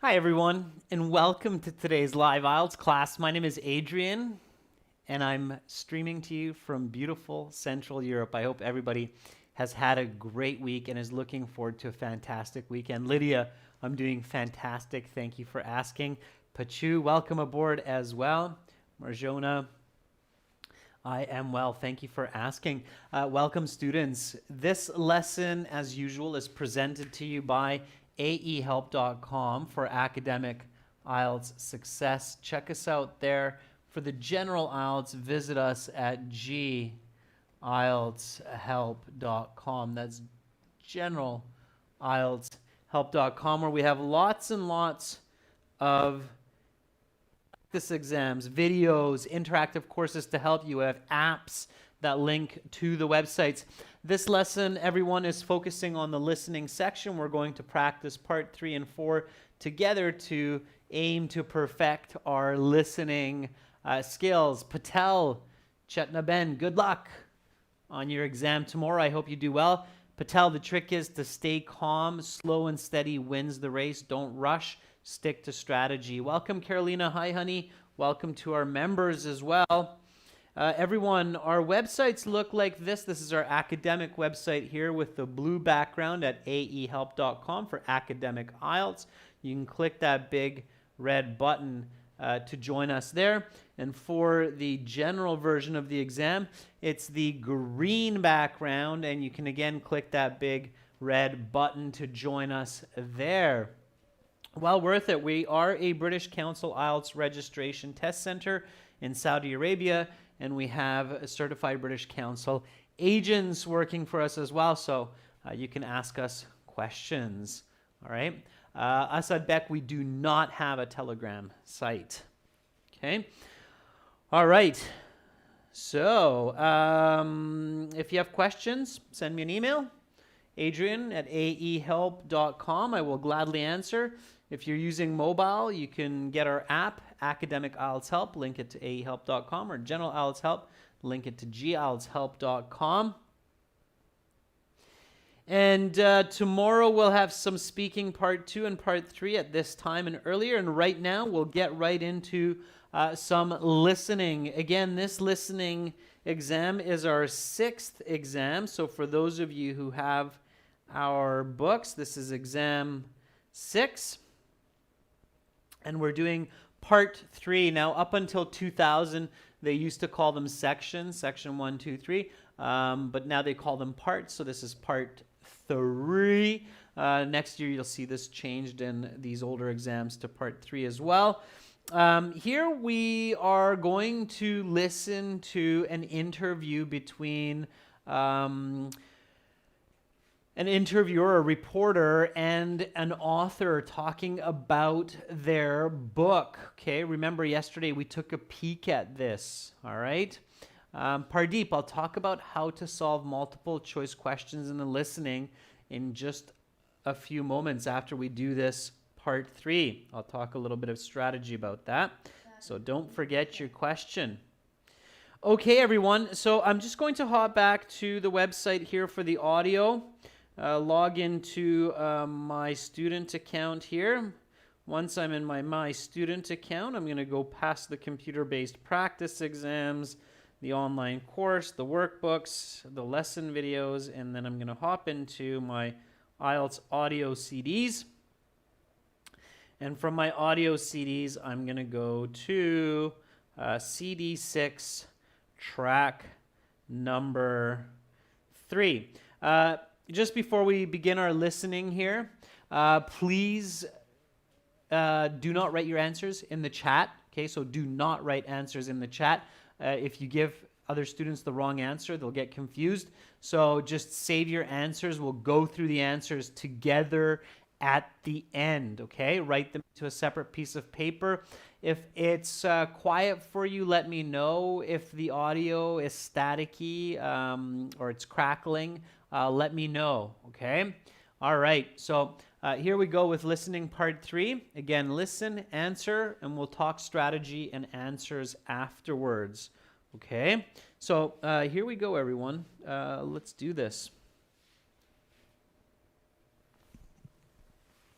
Hi everyone, and welcome to today's live IELTS class. My name is Adrian, and I'm streaming to you from beautiful Central Europe. I hope everybody has had a great week and is looking forward to a fantastic weekend. Lydia, I'm doing fantastic. Thank you for asking. Pachu, welcome aboard as well. Marjona, I am well. Thank you for asking. Welcome, students. This lesson, as usual, is presented to you by aehelp.com for academic IELTS success. Check us out there. For the general IELTS, visit us at gieltshelp.com. That's general IELTShelp.com, where we have lots and lots of practice exams, videos, interactive courses to help you. We have apps that link to the websites. This lesson, everyone, is focusing on the listening section. We're going to practice part 3 and 4 together to aim to perfect our listening skills. Patel, Chetna Ben, good luck on your exam tomorrow. I hope you do well. Patel, the trick is to stay calm. Slow and steady wins the race. Don't rush. Stick to strategy. Welcome, Carolina. Hi, honey. Welcome to our members as well. Everyone, our websites look like this. This is our academic website here with the blue background at aehelp.com for academic IELTS. You can click that big red button to join us there. And for the general version of the exam, it's the green background, and you can again click that big red button to join us there. Well worth it. We are a British Council IELTS registration test center in Saudi Arabia, and we have a certified British Council agents working for us as well, so you can ask us questions. All right. Asad Beck, we do not have a Telegram site. Okay. All right. So if you have questions, send me an email. Adrian at aehelp.com. I will gladly answer. If you're using mobile, you can get our app, Academic IELTS Help, link it to aehelp.com, or General IELTS Help, link it to gieltshelp.com. And tomorrow we'll have some speaking part 2 and part 3 at this time and earlier. And right now we'll get right into some listening. Again, this listening exam is our 6th exam. So for those of you who have our books, this is exam 6. And we're doing part 3. Now, up until 2000, they used to call them sections, section 1, 2, 3. But now they call them parts. So this is part 3. Next year, you'll see this changed in these older exams to part 3 as well. Here we are going to listen to an interview between an interviewer, a reporter, and an author talking about their book. Okay, remember yesterday we took a peek at this, all right? Pardeep, I'll talk about how to solve multiple choice questions in the listening in just a few moments after we do this part 3. I'll talk a little bit of strategy about that. So don't forget your question. Okay, everyone, so I'm just going to hop back to the website here for the audio. Log into my student account here. Once I'm in my student account, I'm going to go past the computer-based practice exams, the online course, the workbooks, the lesson videos, and then I'm going to hop into my IELTS audio CDs. And from my audio CDs, I'm going to go to CD 6, track number 3. Just before we begin our listening here, please do not write your answers in the chat. Okay, so do not write answers in the chat. If you give other students the wrong answer, they'll get confused. So just save your answers. We'll go through the answers together at the end, okay? Write them to a separate piece of paper. If it's quiet for you, let me know. If the audio is staticky or it's crackling, let me know, okay? All right, so here we go with listening part 3. Again, listen, answer, and we'll talk strategy and answers afterwards, okay? So here we go, everyone. Let's do this.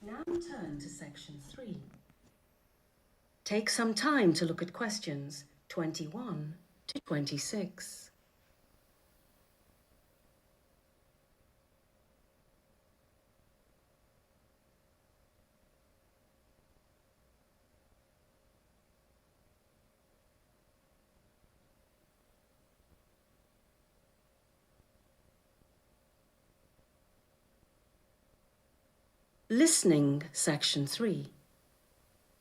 Now turn to section 3. Take some time to look at questions 21 to 26. Listening, section 3.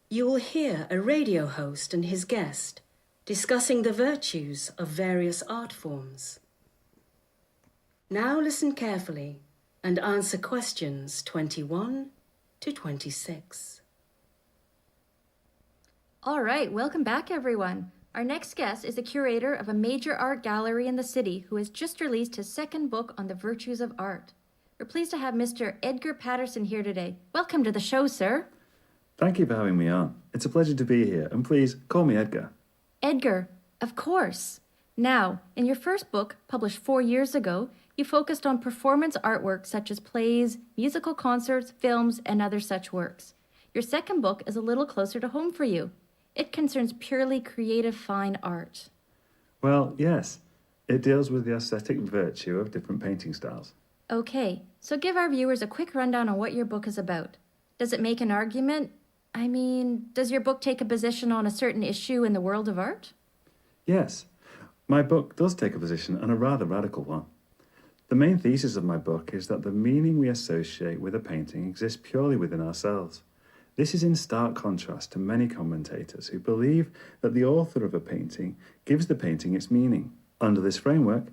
You will hear a radio host and his guest discussing the virtues of various art forms. Now listen carefully and answer questions 21 to 26. All right, welcome back, everyone. Our next guest is the curator of a major art gallery in the city who has just released his second book on the virtues of art. We're pleased to have Mr. Edgar Patterson here today. Welcome to the show, sir. Thank you for having me on. It's a pleasure to be here, and please call me Edgar. Edgar, of course. Now, in your first book, published 4 years ago, you focused on performance artwork such as plays, musical concerts, films, and other such works. Your second book is a little closer to home for you. It concerns purely creative fine art. Well, yes. It deals with the aesthetic virtue of different painting styles. Okay, so give our viewers a quick rundown on what your book is about. Does it make an argument? I mean, does your book take a position on a certain issue in the world of art? Yes, my book does take a position, and a rather radical one. The main thesis of my book is that the meaning we associate with a painting exists purely within ourselves. This is in stark contrast to many commentators who believe that the author of a painting gives the painting its meaning. Under this framework,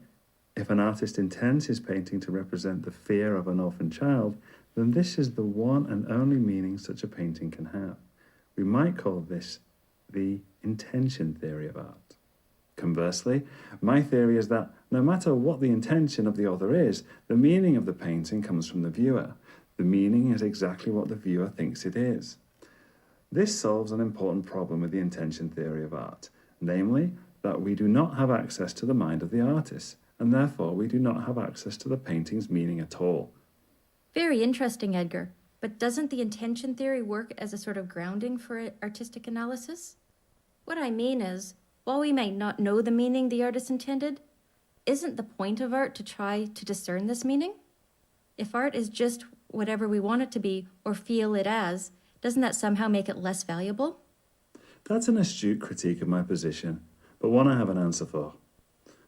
if an artist intends his painting to represent the fear of an orphan child, then this is the one and only meaning such a painting can have. We might call this the intention theory of art. Conversely, my theory is that no matter what the intention of the author is, the meaning of the painting comes from the viewer. The meaning is exactly what the viewer thinks it is. This solves an important problem with the intention theory of art, namely that we do not have access to the mind of the artist, and therefore we do not have access to the painting's meaning at all. Very interesting, Edgar. But doesn't the intention theory work as a sort of grounding for artistic analysis? What I mean is, while we might not know the meaning the artist intended, isn't the point of art to try to discern this meaning? If art is just whatever we want it to be or feel it as, doesn't that somehow make it less valuable? That's an astute critique of my position, but one I have an answer for.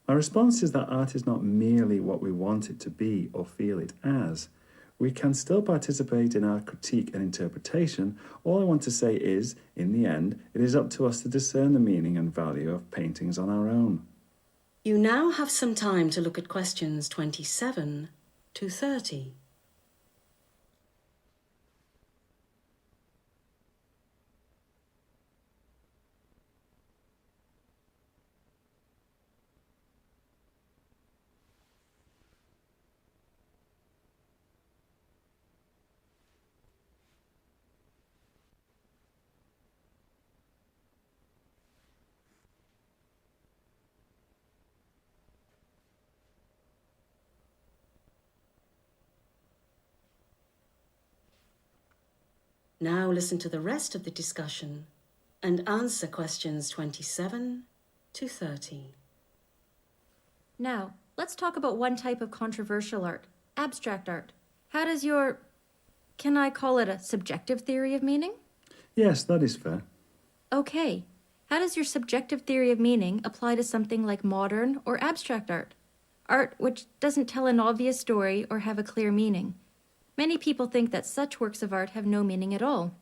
My response is that art is not merely what we want it to be or feel it as. We can still participate in our critique and interpretation. All I want to say is, in the end, it is up to us to discern the meaning and value of paintings on our own. You now have some time to look at questions 27 to 30. Now listen to the rest of the discussion and answer questions 27 to 30. Now, let's talk about one type of controversial art, abstract art. How does your, can I call it a subjective theory of meaning? Yes, that is fair. Okay, how does your subjective theory of meaning apply to something like modern or abstract art? Art which doesn't tell an obvious story or have a clear meaning. Many people think that such works of art have no meaning at all.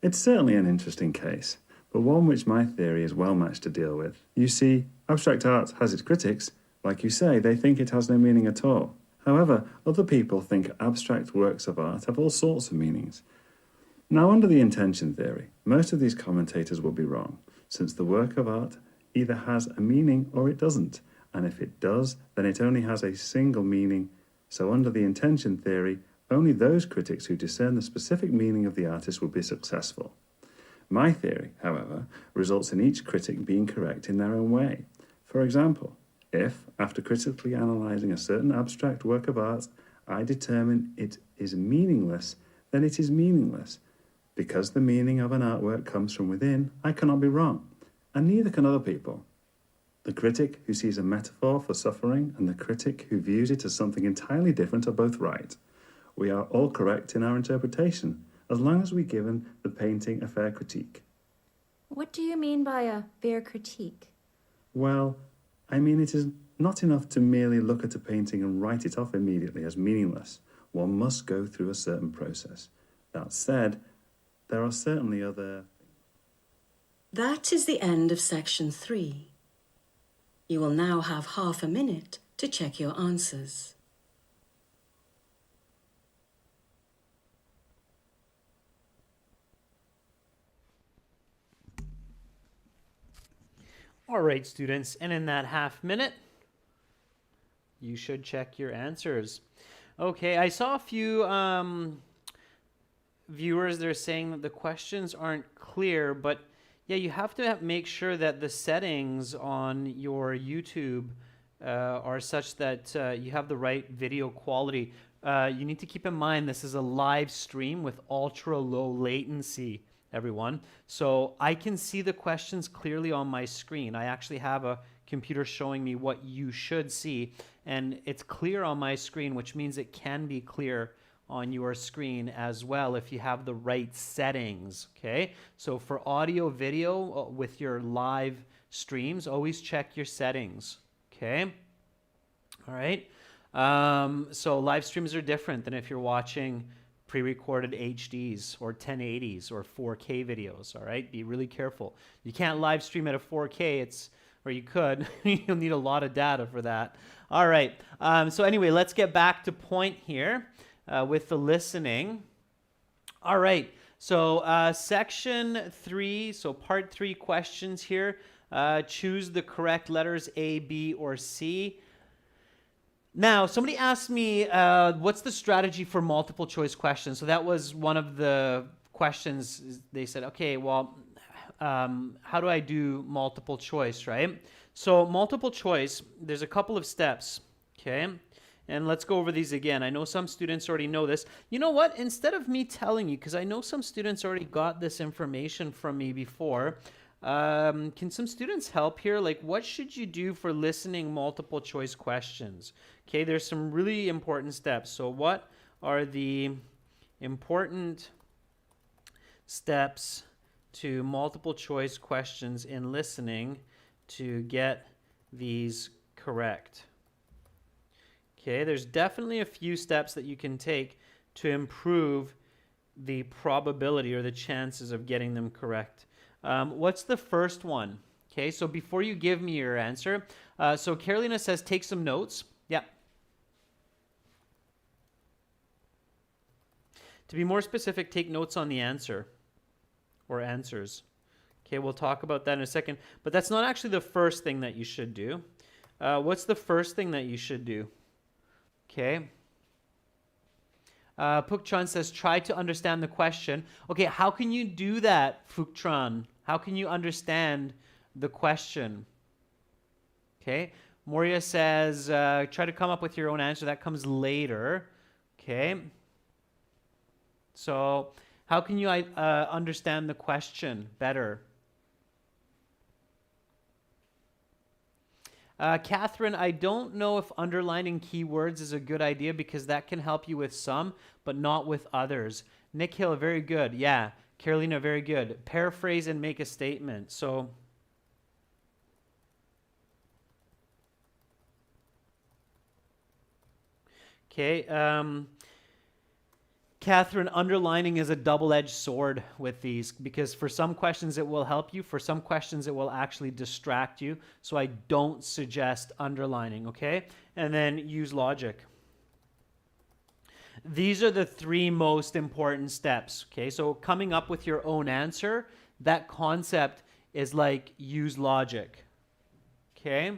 It's certainly an interesting case, but one which my theory is well matched to deal with. You see, abstract art has its critics. Like you say, they think it has no meaning at all. However, other people think abstract works of art have all sorts of meanings. Now, under the intention theory, most of these commentators will be wrong, since the work of art either has a meaning or it doesn't, and if it does, then it only has a single meaning. So under the intention theory, only those critics who discern the specific meaning of the artist will be successful. My theory, however, results in each critic being correct in their own way. For example, if, after critically analysing a certain abstract work of art, I determine it is meaningless, then it is meaningless. Because the meaning of an artwork comes from within, I cannot be wrong, and neither can other people. The critic who sees a metaphor for suffering and the critic who views it as something entirely different are both right. We are all correct in our interpretation, as long as we've given the painting a fair critique. What do you mean by a fair critique? Well, I mean it is not enough to merely look at a painting and write it off immediately as meaningless. One must go through a certain process. That said, there are certainly other... That is the end of section 3. You will now have half a minute to check your answers. All right, students, and in that half minute, you should check your answers. Okay, I saw a few viewers, they're saying that the questions aren't clear, but yeah, you have to make sure that the settings on your YouTube are such that you have the right video quality. You need to keep in mind this is a live stream with ultra low latency, everyone. So I can see the questions clearly on my screen. I actually have a computer showing me what you should see, and it's clear on my screen, which means it can be clear on your screen as well if you have the right settings, okay? So for audio, video with your live streams, always check your settings, okay? All right. So live streams are different than if you're watching pre-recorded HDs or 1080s or 4K videos, all right? Be really careful. You can't live stream at a 4K, or you could. You'll need a lot of data for that. All right. So anyway, let's get back to point here. With the listening. All right, so section 3, so part 3 questions here. Choose the correct letters A, B, or C. Now, somebody asked me, what's the strategy for multiple choice questions? So that was one of the questions. They said, okay, well, how do I do multiple choice, right? So multiple choice, there's a couple of steps, okay? And let's go over these again. I know some students already know this. You know what? Instead of me telling you, because I know some students already got this information from me before, can some students help here? Like, what should you do for listening multiple choice questions? Okay, there's some really important steps. So what are the important steps to multiple choice questions in listening to get these correct? Okay, there's definitely a few steps that you can take to improve the probability or the chances of getting them correct. What's the first one? Okay, so before you give me your answer, so Carolina says take some notes. Yeah. To be more specific, take notes on the answer or answers. Okay, we'll talk about that in a second, but that's not actually the first thing that you should do. What's the first thing that you should do? Okay. Phuktran says, try to understand the question. Okay, how can you do that, Phuktran? How can you understand the question? Okay. Moria says, try to come up with your own answer. That comes later. Okay. So, how can you understand the question better? Catherine, I don't know if underlining keywords is a good idea because that can help you with some, but not with others. Nick Hill, very good. Yeah. Carolina, very good. Paraphrase and make a statement. So, okay. Catherine, underlining is a double-edged sword with these because for some questions it will help you, for some questions it will actually distract you. So I don't suggest underlining, okay? And then use logic. These are the 3 most important steps, okay? So coming up with your own answer, that concept is like use logic, okay?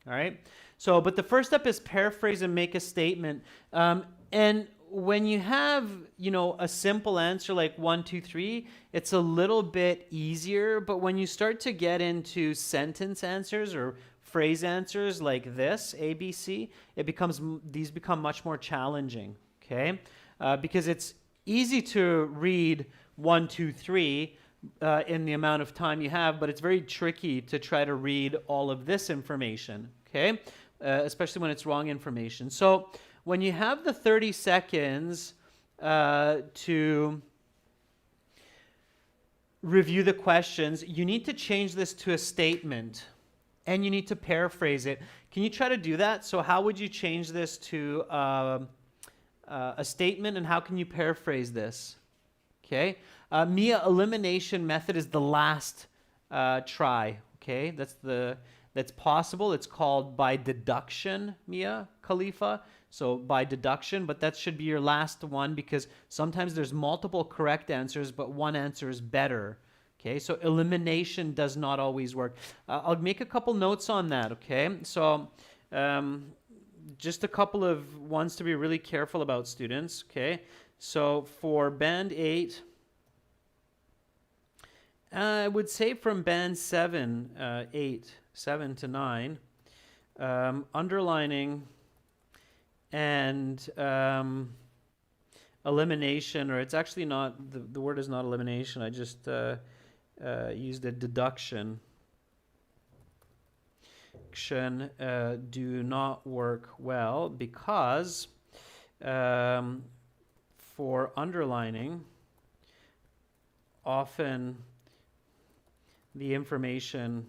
All right? So, but the first step is paraphrase and make a statement. And when you have, a simple answer like 1, 2, 3, it's a little bit easier. But when you start to get into sentence answers or phrase answers like this, A, B, C, these become much more challenging. okay? Because it's easy to read 1, 2, 3 in the amount of time you have, but it's very tricky to try to read all of this information, okay? Especially when it's wrong information. So when you have the 30 seconds to review the questions, you need to change this to a statement, and you need to paraphrase it. Can you try to do that? So how would you change this to a statement, and how can you paraphrase this? Okay. Mia, elimination method is the last try. Okay, that's possible. It's called by deduction, Mia Khalifa. So by deduction, but that should be your last one, because sometimes there's multiple correct answers, but one answer is better. Okay, so elimination does not always work. I'll make a couple notes on that, okay? So just a couple of ones to be really careful about, students, okay? So for Band 8, I would say from Band 7, 8, 7 to 9, underlining and elimination, or it's actually not, the word is not elimination, I just used a deduction. Do not work well because for underlining, often the information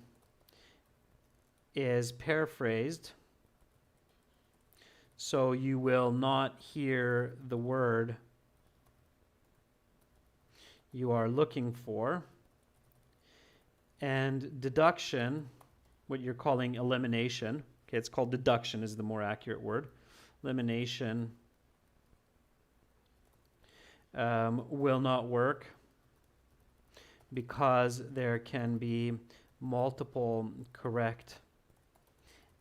is paraphrased, so you will not hear the word you are looking for. And deduction, what you're calling elimination, okay, it's called deduction is the more accurate word. Elimination will not work because there can be multiple correct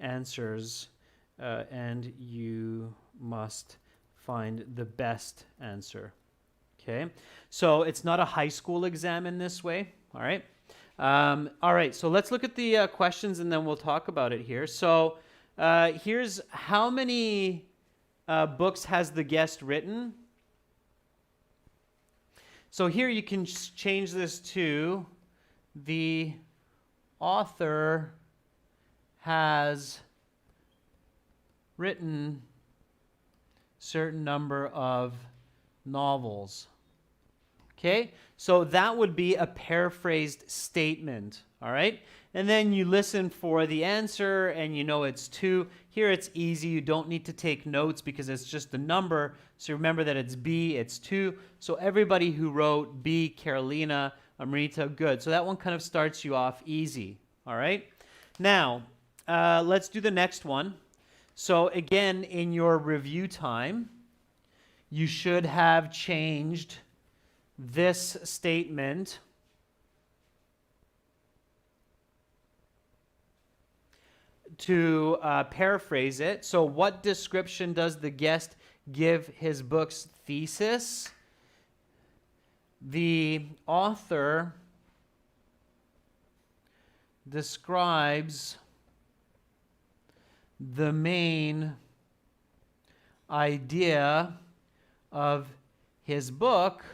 answers, and you must find the best answer. Okay, so it's not a high school exam in this way. All right. All right, so let's look at the questions, and then we'll talk about it here. So here's how many books has the guest written? So here you can change this to the author has written certain number of novels. Okay, so that would be a paraphrased statement, all right? And then you listen for the answer, and you know it's 2. Here it's easy. You don't need to take notes because it's just a number. So remember that it's B, it's 2. So everybody who wrote B, Carolina, Amrita, good. So that one kind of starts you off easy, all right? Now, let's do the next one. So again, in your review time, you should have changed this statement to paraphrase it. So what description does the guest give his book's thesis? The author describes the main idea of his book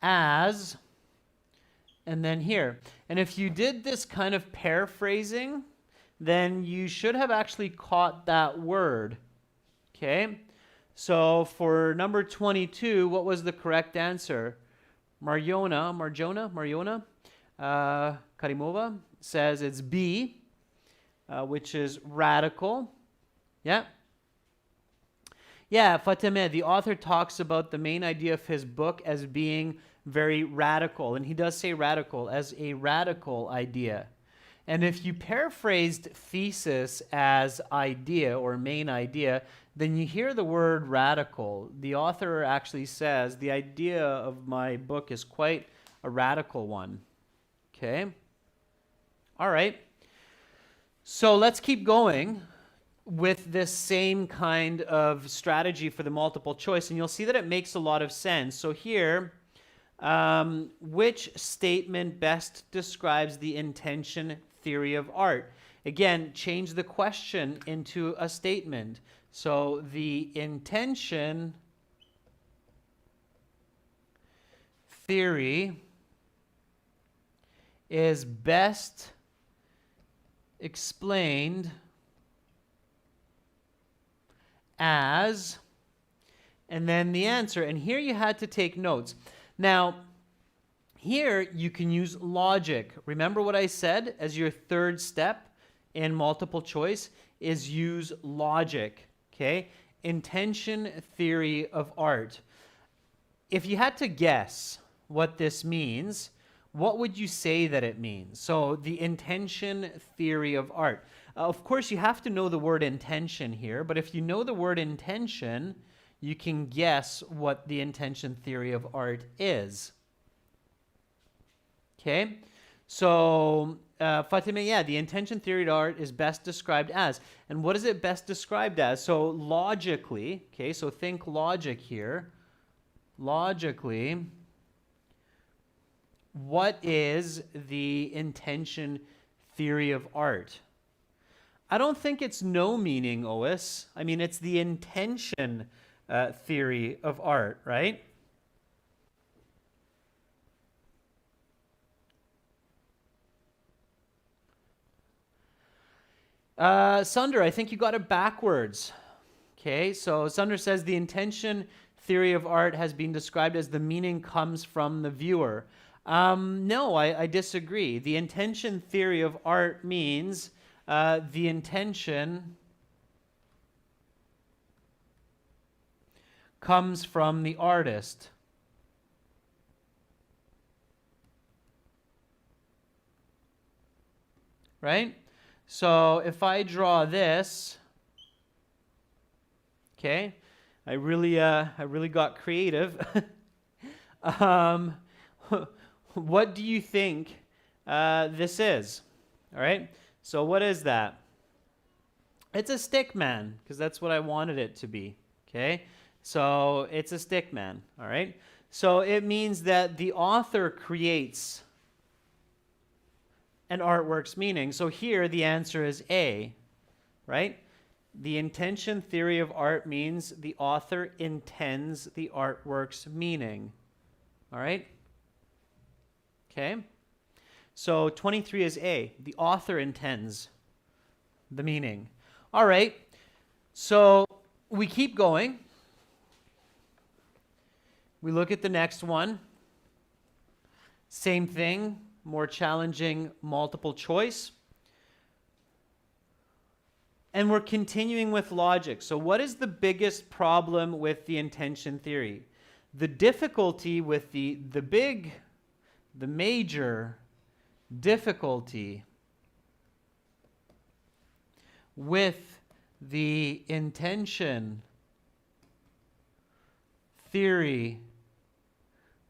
as, and then here. And if you did this kind of paraphrasing, then you should have actually caught that word. Okay? So for number 22, what was the correct answer? Marjona Karimova says it's B, which is radical. Yeah? Yeah, Fatime, the author talks about the main idea of his book as being very radical. And he does say radical, as a radical idea. And if you paraphrased thesis as idea or main idea, then you hear the word radical. The author actually says, the idea of my book is quite a radical one. Okay? All right. So let's keep going with this same kind of strategy for the multiple choice, and you'll see that it makes a lot of sense. So here, which statement best describes the intention theory of art? Again, change the question into a statement. So the intention theory is best explained as, and then the answer. And here you had to take notes. Now, here you can use logic. Remember what I said as your third step in multiple choice is use logic, okay? Intention theory of art. If you had to guess what this means, what would you say that it means? So the intention theory of art. Of course, you have to know the word intention here, but if you know the word intention, you can guess what the intention theory of art is. Okay? So, Fatima, yeah, the intention theory of art is best described as. And what is it best described as? So logically, okay, so think logic here. Logically, what is the intention theory of art? I don't think it's no meaning, Ois. I mean, it's the intention theory of art, right? Sunder, I think you got it backwards. Okay, so Sunder says the intention theory of art has been described as the meaning comes from the viewer. No, I disagree. The intention theory of art means the intention comes from the artist. Right? So if I draw this, okay, I really got creative. What do you think this is? All right. So what is that? It's a stick man, because that's what I wanted it to be. Okay. So it's a stick man. All right. So it means that the author creates an artwork's meaning. So here the answer is A, right? The intention theory of art means the author intends the artwork's meaning. All right? Okay? So 23 is A. The author intends the meaning. All right. So we keep going. We look at the next one. Same thing. More challenging multiple choice. And we're continuing with logic. So what is the biggest problem with the intention theory? The difficulty with the major difficulty with the intention theory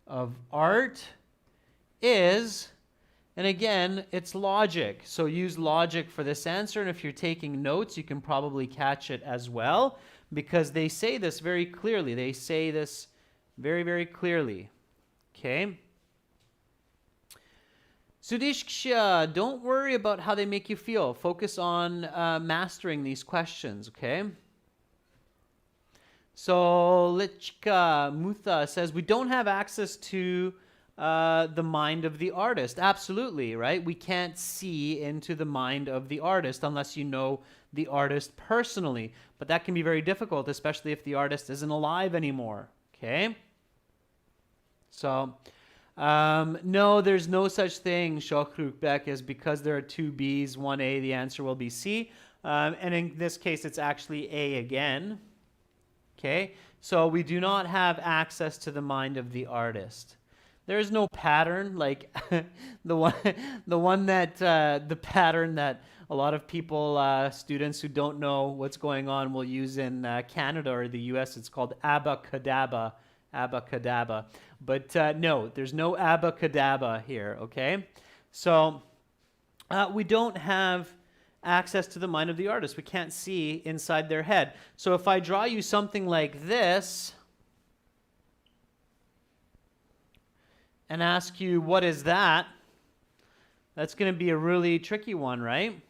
of art is, and again, it's logic. So use logic for this answer. And if you're taking notes, you can probably catch it as well, because they say this very clearly. They say this very, very clearly. Okay? Sudishksha, don't worry about how they make you feel. Focus on mastering these questions, okay? So Lichka Mutha says, we don't have access to the mind of the artist. Absolutely, right? We can't see into the mind of the artist unless you know the artist personally. But that can be very difficult, especially if the artist isn't alive anymore. Okay? So, no, there's no such thing, Shokrukbek, as because there are two B's, one A, the answer will be C. And in this case, it's actually A again. Okay? So we do not have access to the mind of the artist. There is no pattern like the pattern that a lot of people, students who don't know what's going on, will use in Canada or the U.S. It's called abacadabra, abacadabra. But no, there's no abacadabra here. Okay, so we don't have access to the mind of the artist. We can't see inside their head. So if I draw you something like this and ask you, what is that? That's going to be a really tricky one, right?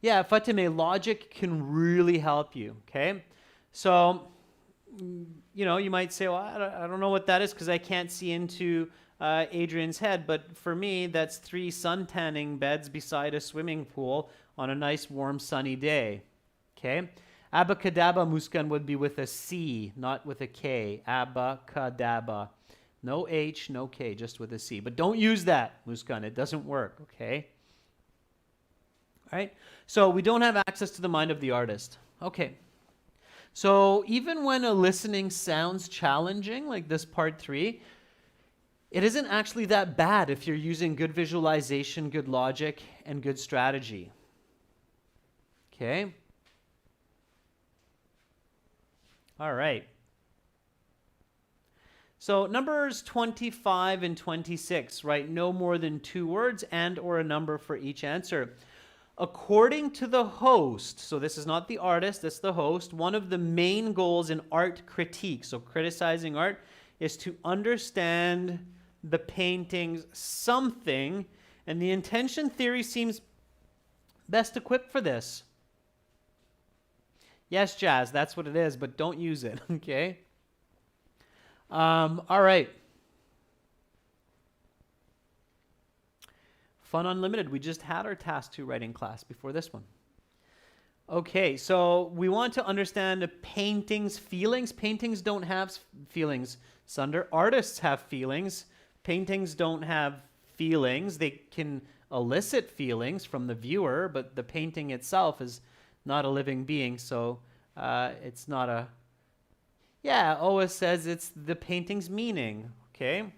Yeah, Fatima, logic can really help you, okay? So, you might say, well, I don't know what that is because I can't see into Adrian's head, but for me, that's 3 sun tanning beds beside a swimming pool on a nice, warm, sunny day, okay? Abacadabra, Muskan, would be with a C, not with a K. Abacadabra. No H, no K, just with a C. But don't use that, Muskan. It doesn't work, okay? All right? So we don't have access to the mind of the artist. Okay. So even when a listening sounds challenging, like this part 3, it isn't actually that bad if you're using good visualization, good logic, and good strategy. Okay? All right. So numbers 25 and 26, write no more than 2 words and or a number for each answer. According to the host, so this is not the artist, it's the host, one of the main goals in art critique, so criticizing art, is to understand the painting's something, and the intention theory seems best equipped for this. Yes, Jazz, that's what it is, but don't use it, okay? All right. Fun Unlimited, we just had our Task 2 writing class before this one. Okay, so we want to understand a painting's feelings. Paintings don't have feelings, Sunder. Artists have feelings. Paintings don't have feelings. They can elicit feelings from the viewer, but the painting itself is not a living being, so it's not a... Yeah, Oa says it's the painting's meaning, okay?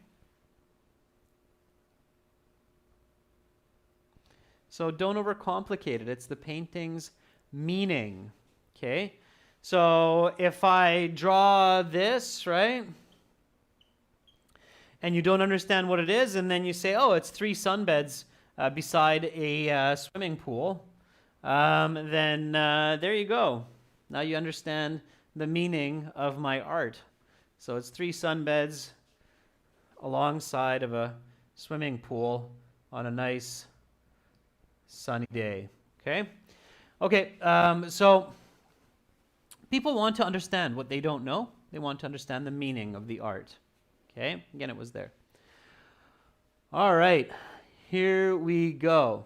So don't overcomplicate it. It's the painting's meaning, okay? So if I draw this, right? And you don't understand what it is, and then you say, oh, it's 3 sunbeds beside a swimming pool, then there you go. Now you understand the meaning of my art. So it's 3 sunbeds alongside of a swimming pool on a nice sunny day. Okay? Okay, so people want to understand what they don't know. They want to understand the meaning of the art. Okay? Again, it was there. All right, here we go.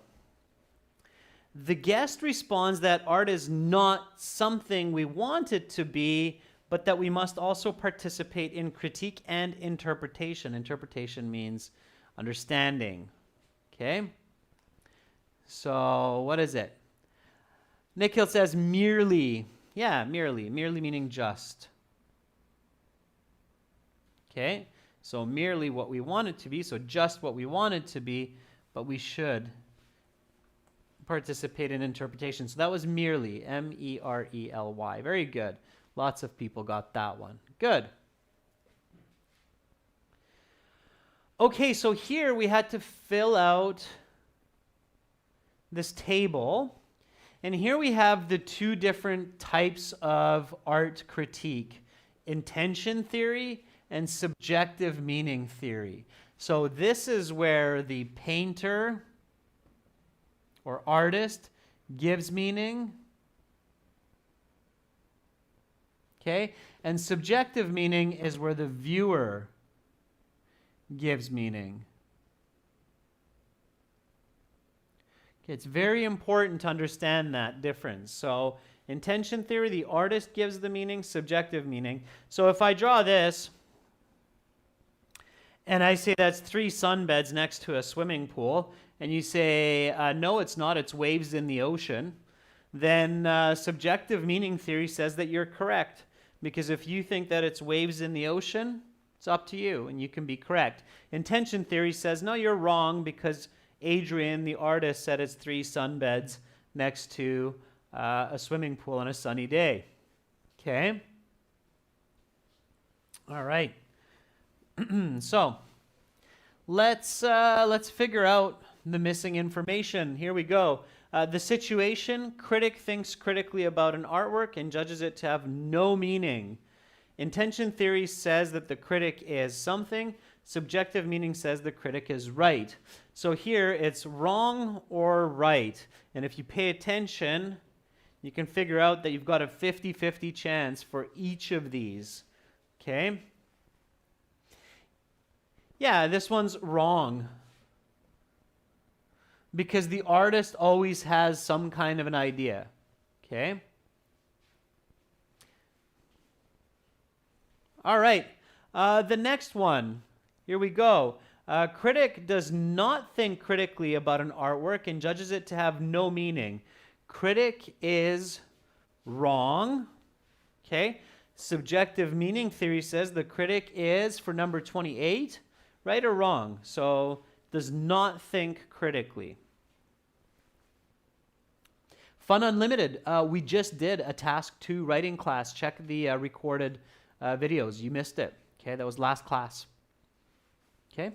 The guest responds that art is not something we want it to be, but that we must also participate in critique and interpretation. Interpretation means understanding. Okay? So, what is it? Nikhil says merely. Yeah, merely. Merely meaning just. Okay? So, merely what we want it to be. So, just what we want it to be, but we should participate in interpretation. So, that was merely. M-E-R-E-L-Y. Very good. Lots of people got that one. Good. Okay, so here we had to fill out this table. And here we have the 2 different types of art critique. Intention theory and subjective meaning theory. So this is where the painter or artist gives meaning. Okay? And subjective meaning is where the viewer gives meaning. Okay, it's very important to understand that difference. So, intention theory, the artist gives the meaning, subjective meaning. So if I draw this, and I say that's 3 sunbeds next to a swimming pool, and you say, no, it's not, it's waves in the ocean, then subjective meaning theory says that you're correct. Because if you think that it's waves in the ocean, it's up to you, and you can be correct. Intention theory says, no, you're wrong, because Adrian, the artist, said it's 3 sunbeds next to a swimming pool on a sunny day. Okay? All right. So, let's figure out the missing information. Here we go. The situation, critic thinks critically about an artwork and judges it to have no meaning. Intention theory says that the critic is something. Subjective meaning says the critic is right. So here it's wrong or right. And if you pay attention, you can figure out that you've got a 50-50 chance for each of these. Okay? Yeah, this one's wrong. Because the artist always has some kind of an idea. Okay? All right. The next one. Here we go. A critic does not think critically about an artwork and judges it to have no meaning. Critic is wrong. Okay? Subjective meaning theory says the critic is, for number 28, right or wrong? So, does not think critically. Fun Unlimited. We just did a task 2 writing class. Check the recorded videos. You missed it. Okay, that was last class. Okay?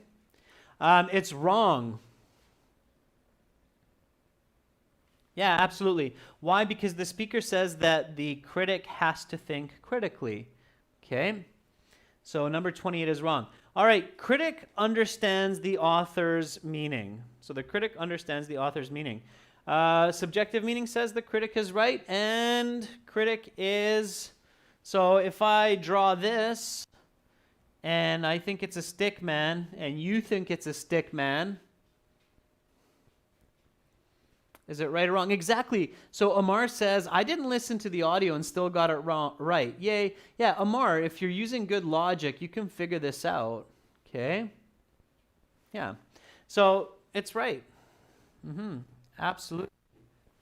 It's wrong. Yeah, absolutely. Why? Because the speaker says that the critic has to think critically. Okay? So number 28 is wrong. All right, critic understands the author's meaning. So the critic understands the author's meaning. Subjective meaning says the critic is right, and critic is... So if I draw this, and I think it's a stick man, and you think it's a stick man, is it right or wrong? Exactly. So Amar says, I didn't listen to the audio and still got it wrong, right. Yay. Yeah, Amar, if you're using good logic, you can figure this out. Okay? Yeah. So it's right. Absolutely.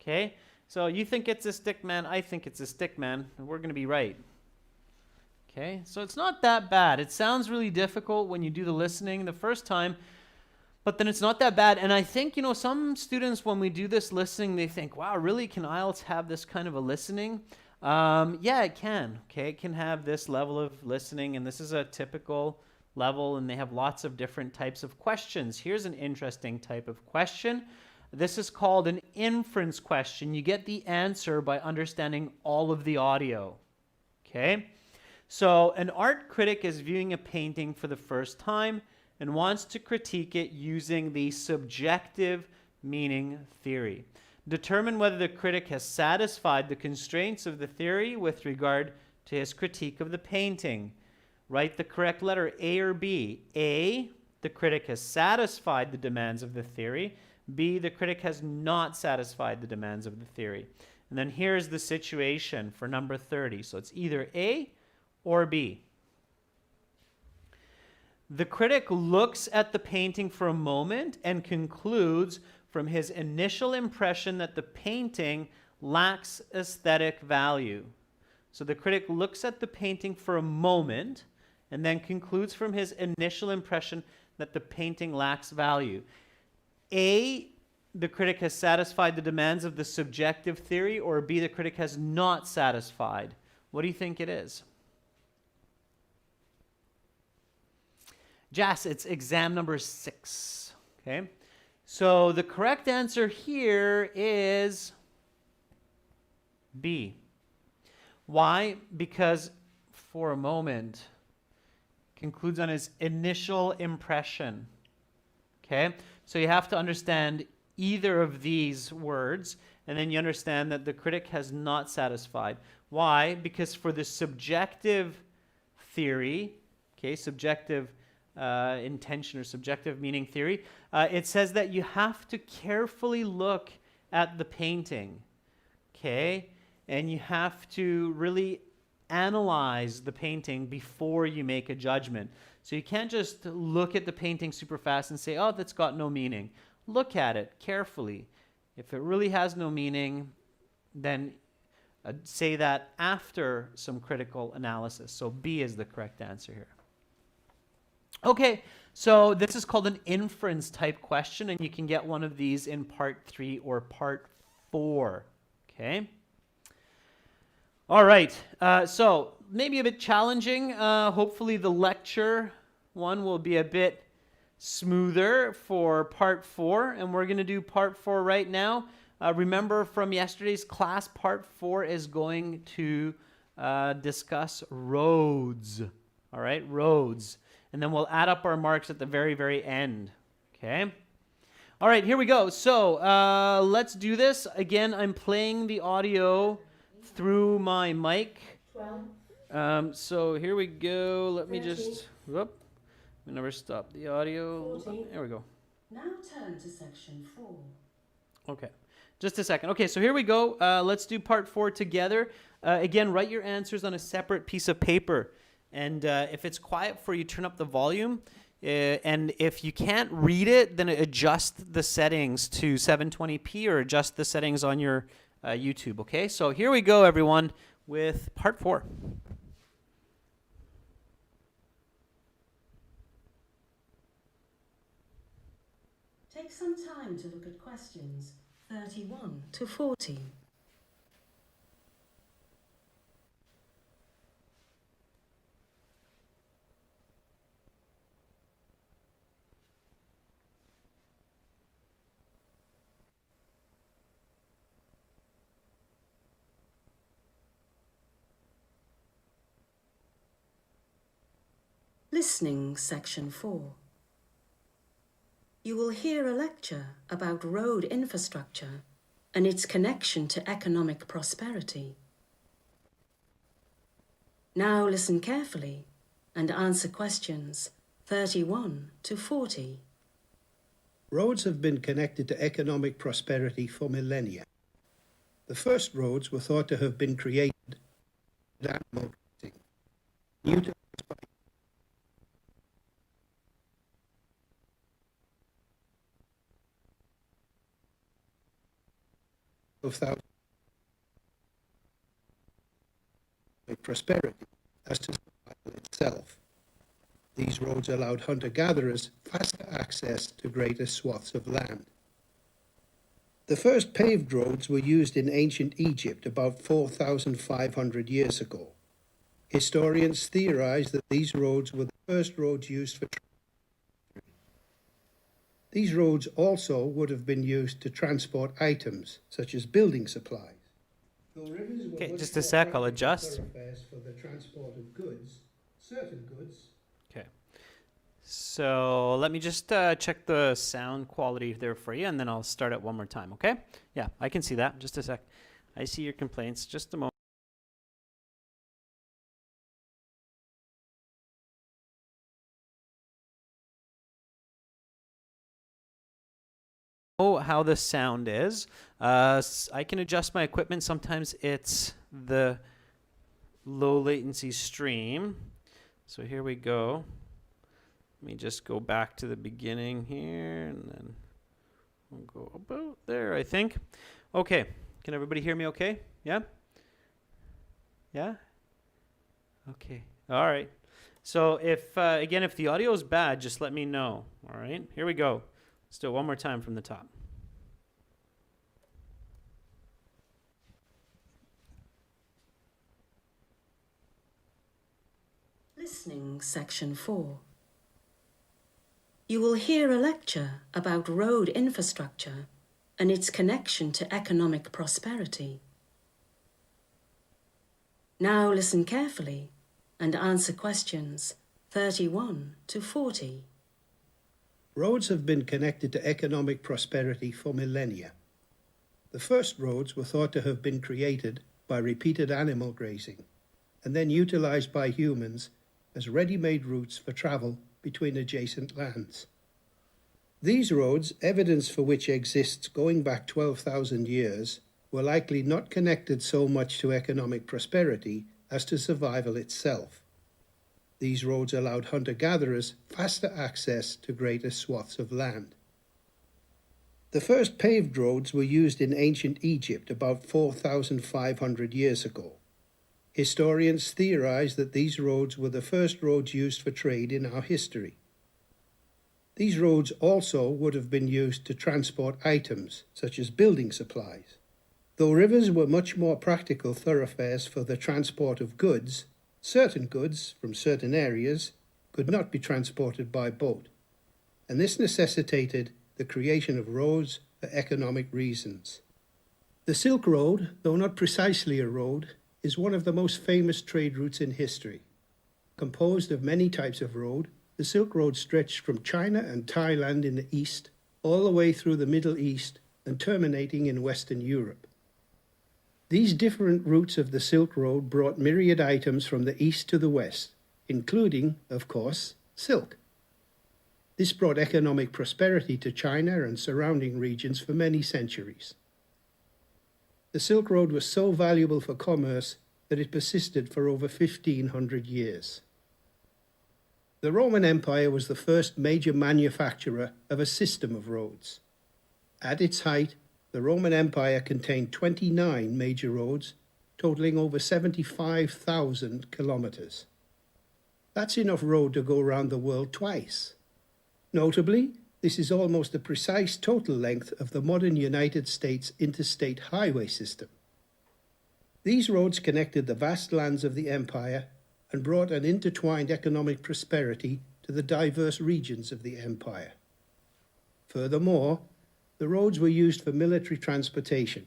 Okay? So you think it's a stick man, I think it's a stick man, and we're going to be right. Okay? So it's not that bad. It sounds really difficult when you do the listening the first time, but then it's not that bad. And I think, some students, when we do this listening, they think, wow, really, can IELTS have this kind of a listening? Yeah, it can. Okay, it can have this level of listening, and this is a typical level, and they have lots of different types of questions. Here's an interesting type of question. This is called an inference question. You get the answer by understanding all of the audio. Okay? So an art critic is viewing a painting for the first time and wants to critique it using the subjective meaning theory. Determine whether the critic has satisfied the constraints of the theory with regard to his critique of the painting. Write the correct letter A or B. A, the critic has satisfied the demands of the theory. B, the critic has not satisfied the demands of the theory. And then here's the situation for number 30. So it's either A or B. The critic looks at the painting for a moment and concludes from his initial impression that the painting lacks aesthetic value. So the critic looks at the painting for a moment and then concludes from his initial impression that the painting lacks value. A, the critic has satisfied the demands of the subjective theory, or B, the critic has not satisfied. What do you think it is? Jas, it's exam number 6. Okay? So the correct answer here is B. Why? Because for a moment concludes on his initial impression. Okay? So you have to understand either of these words, and then you understand that the critic has not satisfied. Why? Because for the subjective theory, okay, subjective intention or subjective meaning theory, it says that you have to carefully look at the painting, okay? And you have to really analyze the painting before you make a judgment. So you can't just look at the painting super fast and say, oh, that's got no meaning. Look at it carefully. If it really has no meaning, then say that after some critical analysis. So B is the correct answer here. Okay, so this is called an inference type question, and you can get one of these in part 3 or part 4. Okay. All right, so maybe a bit challenging. Hopefully the lecture one will be a bit smoother for part 4, and we're going to do part 4 right now. Remember from yesterday's class, part 4 is going to discuss roads. All right, roads. and then we'll add up our marks at the very, very end. Okay? All right, here we go. So let's do this. Again, I'm playing the audio through my mic. 12, So here we go. Let me 13, just, whoop. We never stop the audio. 14. There we go. Now turn to section 4. Okay, just a second. Okay, so here we go. Let's do part 4 together. Again, write your answers on a separate piece of paper. And if it's quiet for you, turn up the volume. And if you can't read it, then adjust the settings to 720p or adjust the settings on your YouTube, okay? So here we go, everyone, with part 4. Take some time to look at questions 31 to 40. Listening section 4. You will hear a lecture about road infrastructure and its connection to economic prosperity. Now listen carefully and answer questions 31 to 40. Roads have been connected to economic prosperity for millennia. The first roads were thought to have been created by animal grazing, utilized by of thousands of prosperity as to survival itself. These roads allowed hunter-gatherers faster access to greater swaths of land. The first paved roads were used in ancient Egypt about 4,500 years ago. Historians theorize that these roads were the first roads used for trade. These roads also would have been used to transport items, such as building supplies. Okay, just a sec, I'll adjust. For the transport of goods, certain goods. Okay. So let me just check the sound quality there for you, and then I'll start it one more time, okay? Yeah, I can see that. Just a sec. I see your complaints. Just a moment. How the sound is. I can adjust my equipment. Sometimes it's the low latency stream. So here we go. Let me just go back to the beginning here, and then we'll go about there, I think. Okay, can everybody hear me okay? Yeah? Yeah? Okay, all right. So if, again, if the audio is bad, just let me know, all right? Here we go. Let's do it one more time from the top. Listening section 4. You will hear a lecture about road infrastructure and its connection to economic prosperity. Now listen carefully and answer questions 31 to 40. Roads have been connected to economic prosperity for millennia. The first roads were thought to have been created by repeated animal grazing and then utilized by humans as ready-made routes for travel between adjacent lands. These roads, evidence for which exists going back 12,000 years, were likely not connected so much to economic prosperity as to survival itself. These roads allowed hunter-gatherers faster access to greater swaths of land. The first paved roads were used in ancient Egypt about 4,500 years ago. Historians theorize that these roads were the first roads used for trade in our history. These roads also would have been used to transport items, such as building supplies. Though rivers were much more practical thoroughfares for the transport of goods, certain goods from certain areas could not be transported by boat, and this necessitated the creation of roads for economic reasons. The Silk Road, though not precisely a road, is one of the most famous trade routes in history. Composed of many types of road, the the Silk Road stretched from China and Thailand in the east all the way through the Middle East and terminating in Western Europe. These different routes of the Silk Road brought myriad items from the east to the west, including, of course, silk. This brought economic prosperity to China and surrounding regions for many centuries. The Silk Road was so valuable for commerce that it persisted for over 1,500 years. The Roman Empire was the first major manufacturer of a system of roads. At its height, the Roman Empire contained 29 major roads, totaling over 75,000 kilometers. That's enough road to go around the world twice. Notably, this is almost the precise total length of the modern United States interstate highway system. These roads connected the vast lands of the empire and brought an intertwined economic prosperity to the diverse regions of the empire. Furthermore, the roads were used for military transportation,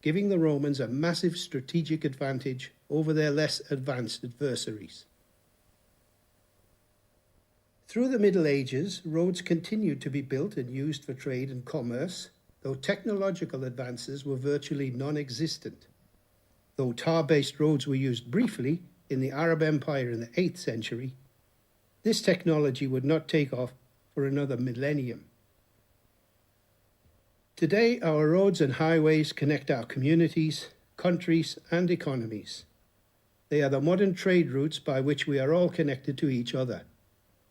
giving the Romans a massive strategic advantage over their less advanced adversaries. Through the Middle Ages, roads continued to be built and used for trade and commerce, though technological advances were virtually non-existent. Though tar-based roads were used briefly in the Arab Empire in the 8th century, this technology would not take off for another millennium. Today, our roads and highways connect our communities, countries, and economies. They are the modern trade routes by which we are all connected to each other.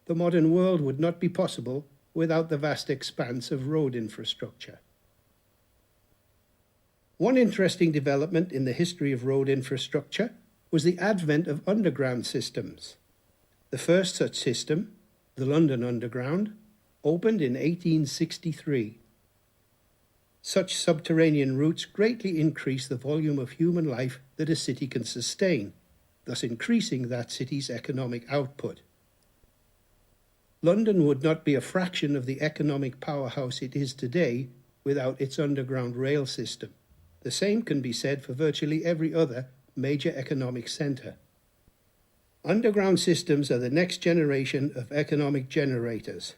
The modern world would not be possible without the vast expanse of road infrastructure. One interesting development in the history of road infrastructure was the advent of underground systems. The first such system, the London Underground, opened in 1863. Such subterranean routes greatly increase the volume of human life that a city can sustain, thus increasing that city's economic output. London would not be a fraction of the economic powerhouse it is today without its underground rail system. The same can be said for virtually every other major economic centre. Underground systems are the next generation of economic generators.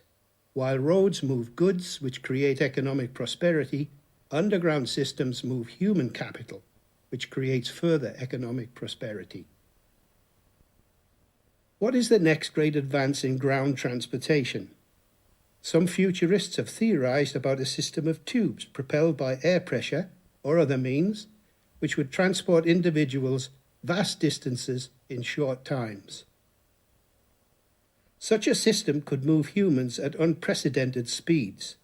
While roads move goods which create economic prosperity, underground systems move human capital, which creates further economic prosperity. What is the next great advance in ground transportation? Some futurists have theorized about a system of tubes propelled by air pressure or other means, which would transport individuals vast distances in short times. Such a system could move humans at unprecedented speeds,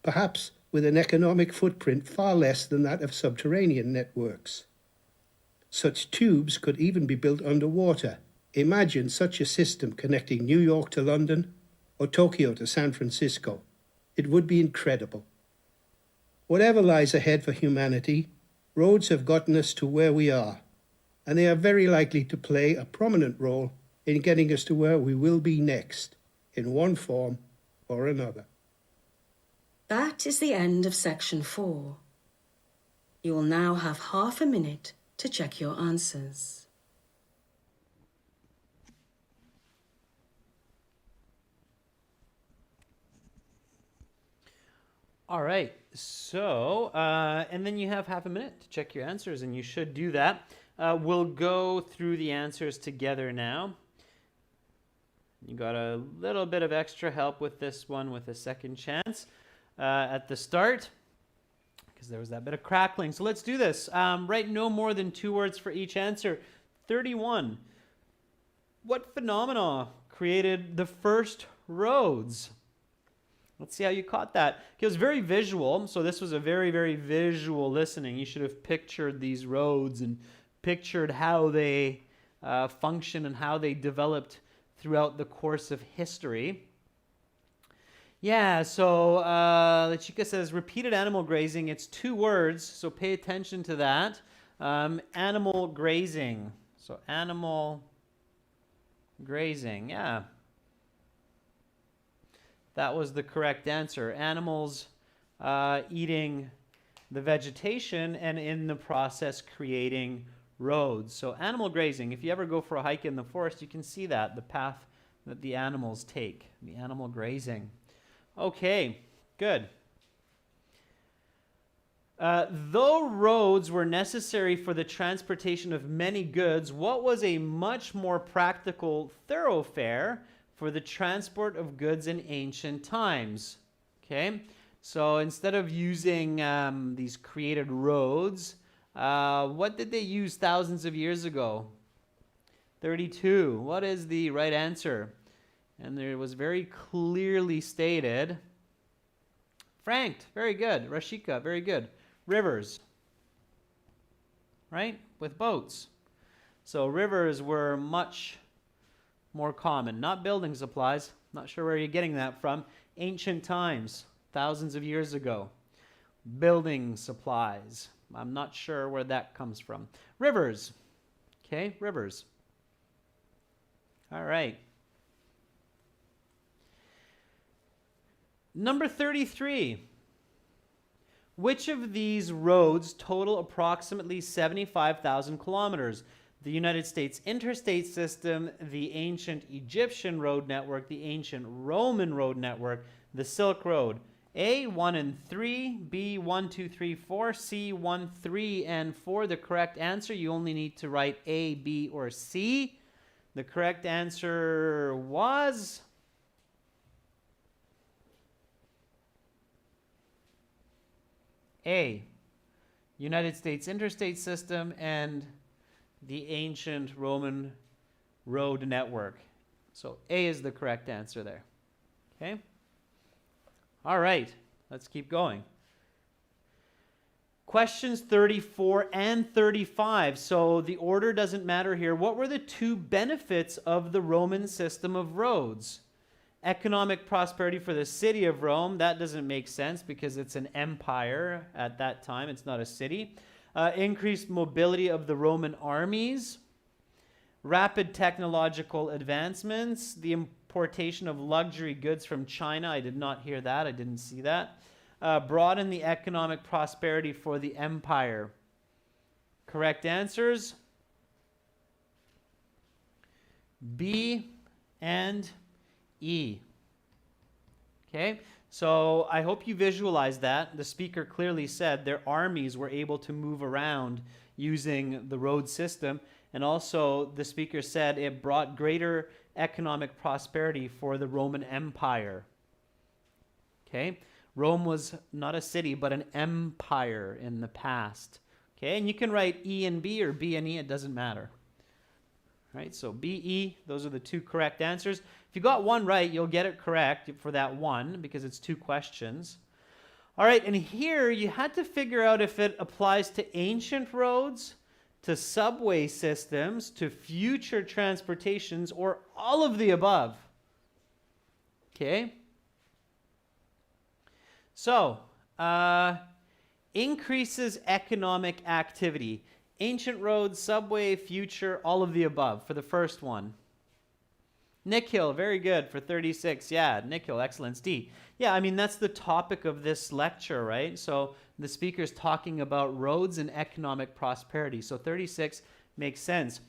perhaps with an economic footprint far less than that of subterranean networks. Such tubes could even be built underwater. Imagine such a system connecting New York to London or Tokyo to San Francisco. It would be incredible. Whatever lies ahead for humanity, roads have gotten us to where we are, and they are very likely to play a prominent role in getting us to where we will be next, in one form or another. That is the end of section 4. You will now have half a minute to check your answers. All right, so, and then you have half a minute to check your answers, and you should do that. We'll go through the answers together now. You got a little bit of extra help with this one with a second chance at the start, because there was that bit of crackling. So let's do this. Write no more than 2 words for each answer. 31. What phenomena created the first roads? Let's see how you caught that. It was very visual, so this was a very, very visual listening. You should have pictured these roads and pictured how they function and how they developed throughout the course of history. Yeah, so La Chica says, repeated animal grazing. It's 2 words, so pay attention to that. Animal grazing. So animal grazing, yeah. That was the correct answer. Animals eating the vegetation and in the process creating roads. So animal grazing, if you ever go for a hike in the forest, you can see that, the path that the animals take, the animal grazing. Okay, good. Though roads were necessary for the transportation of many goods, what was a much more practical thoroughfare for the transport of goods in ancient times? Okay, so instead of using these created roads, what did they use thousands of years ago? 32. What is the right answer? And there was very clearly stated. Frank, very good. Rashika, very good. Rivers, right? With boats. So rivers were much more common. Not building supplies. Not sure where you're getting that from. Ancient times, thousands of years ago. Building supplies. I'm not sure where that comes from. Rivers. Okay, rivers. All right. Number 33. Which of these roads total approximately 75,000 kilometers? The United States interstate system, the ancient Egyptian road network, the ancient Roman road network, the Silk Road. A, 1 and 3, B, 1, 2, 3, 4, C, 1, 3, and 4. The correct answer, you only need to write A, B, or C. The correct answer was A, United States interstate system and the ancient Roman road network. So A is the correct answer there. Okay? All right, let's keep going. Questions 34 and 35. So the order doesn't matter here. What were the two benefits of the Roman system of roads? Economic prosperity for the city of Rome. That doesn't make sense because it's an empire at that time. It's not a city. Increased mobility of the Roman armies. Rapid technological advancements. The importation of luxury goods from China. I did not hear that. I didn't see that. Broaden the economic prosperity for the empire. Correct answers. B and E. Okay, so I hope you visualize that. The speaker clearly said their armies were able to move around using the road system. And also the speaker said it brought greater economic prosperity for the Roman Empire. Okay, Rome was not a city, but an empire in the past. Okay, and you can write E and B or B and E, it doesn't matter. Right, so B, E, those are the two correct answers. If you got one right, you'll get it correct for that one because it's two questions. All right, and here you had to figure out if it applies to ancient roads, to subway systems, to future transportations, or all of the above. Okay? So, increases economic activity. Ancient roads, subway, future, all of the above for the first one. Nick Hill, very good for 36. Yeah, Nick Hill, excellence. D. Yeah, I mean, that's the topic of this lecture, right? So the speaker's talking about roads and economic prosperity. So 36 makes sense.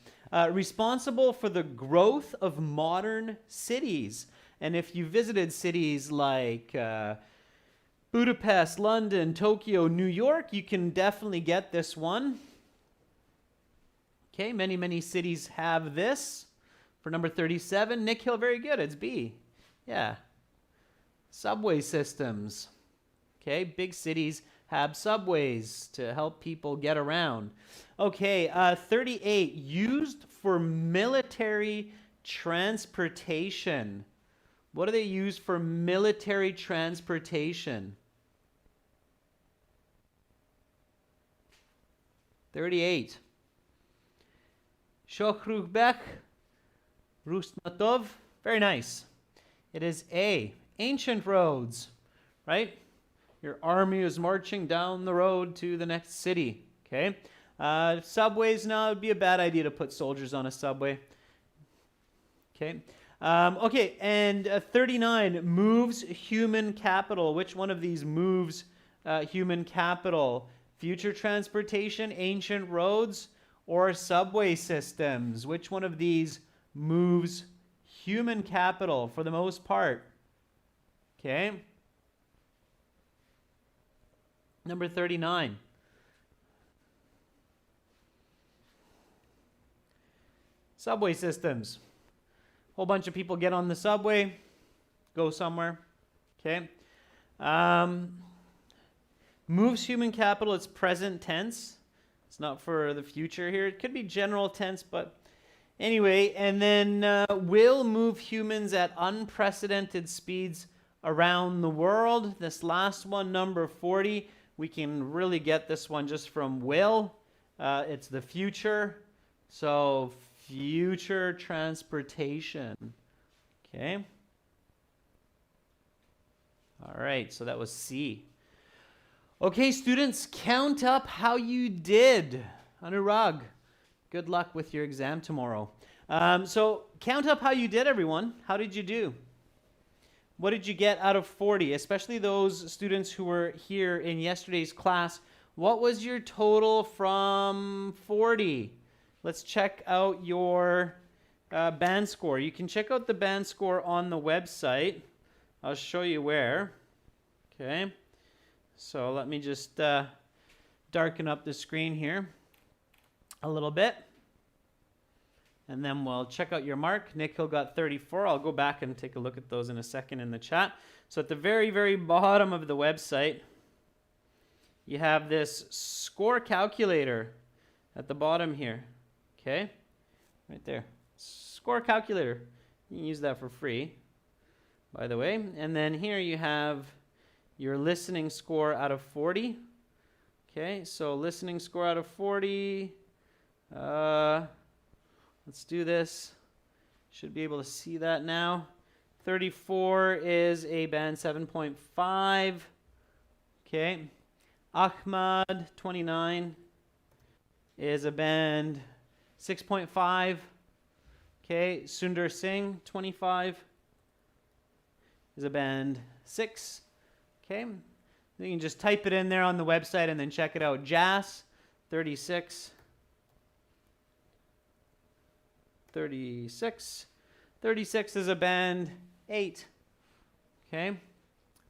Responsible for the growth of modern cities. And if you visited cities like Budapest, London, Tokyo, New York, you can definitely get this one. Okay, many, many cities have this. For number 37, Nick Hill, very good. It's B. Yeah. Subway systems. Okay, big cities have subways to help people get around. Okay, 38, used for military transportation. What do they use for military transportation? 38. Shokhrubek. Rusmatov, very nice. It is A, ancient roads, right? Your army is marching down the road to the next city, okay? Subways, no, it would be a bad idea to put soldiers on a subway. Okay, okay, and 39, moves human capital. Which one of these moves human capital? Future transportation, ancient roads, or subway systems? Which one of these moves human capital for the most part. Okay. Number 39. Subway systems. Whole bunch of people get on the subway, go somewhere. Okay. Moves human capital, it's present tense. It's not for the future here. It could be general tense, but anyway. And then will move humans at unprecedented speeds around the world. This last one, number 40, we can really get this one just from will. It's the future. So future transportation. Okay. All right, so that was C. Okay, students, count up how you did. Anurag, good luck with your exam tomorrow. So count up how you did, everyone. How did you do? What did you get out of 40? Especially those students who were here in yesterday's class. What was your total from 40? Let's check out your band score. You can check out the band score on the website. I'll show you where. Okay. So let me just darken up the screen here a little bit. And then we'll check out your mark. Nick Hill got 34. I'll go back and take a look at those in a second in the chat. So at the very, very bottom of the website, you have this score calculator at the bottom here. Okay? Right there. Score calculator. You can use that for free, by the way. And then here you have your listening score out of 40. Okay, so listening score out of 40. Let's do this. Should be able to see that now. 34 is a band 7.5. Okay. Ahmad, 29, is a band 6.5. Okay. Sundar Singh, 25, is a band 6. Okay. You can just type it in there on the website and then check it out. Jas, 36. 36. 36 is a band 8. Okay.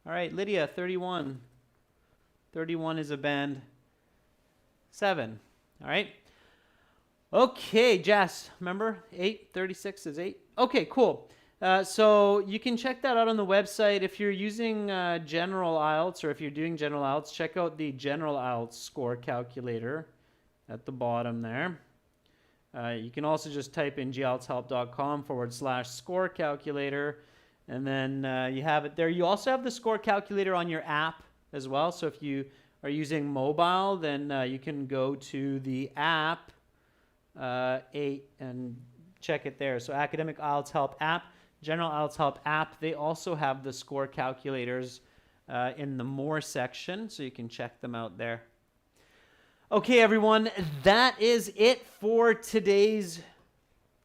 All right, Lydia, 31. 31 is a band 7. All right. Okay, Jess, remember 8? 36 is 8. Okay, cool. So you can check that out on the website. If you're using General IELTS or if you're doing General IELTS, check out the General IELTS score calculator at the bottom there. You can also just type in gieltshelp.com/score calculator, and then you have it there. You also have the score calculator on your app as well. So if you are using mobile, then you can go to the app 8 and check it there. So Academic IELTS Help app, General IELTS Help app, they also have the score calculators in the More section, so you can check them out there. Okay, everyone, that is it for today's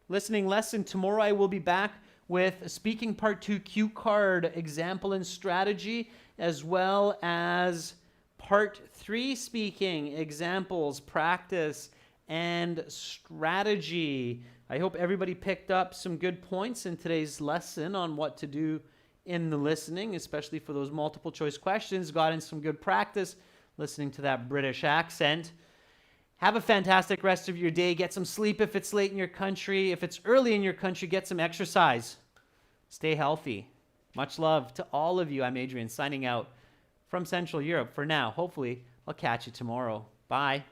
listening lesson. Tomorrow I will be back with Speaking Part 2 Cue Card Example and Strategy, as well as Part 3 Speaking Examples, Practice, and Strategy. I hope everybody picked up some good points in today's lesson on what to do in the listening, especially for those multiple choice questions. Got in some good practice listening to that British accent. Have a fantastic rest of your day. Get some sleep if it's late in your country. If it's early in your country, get some exercise. Stay healthy. Much love to all of you. I'm Adrian, signing out from Central Europe for now. Hopefully, I'll catch you tomorrow. Bye.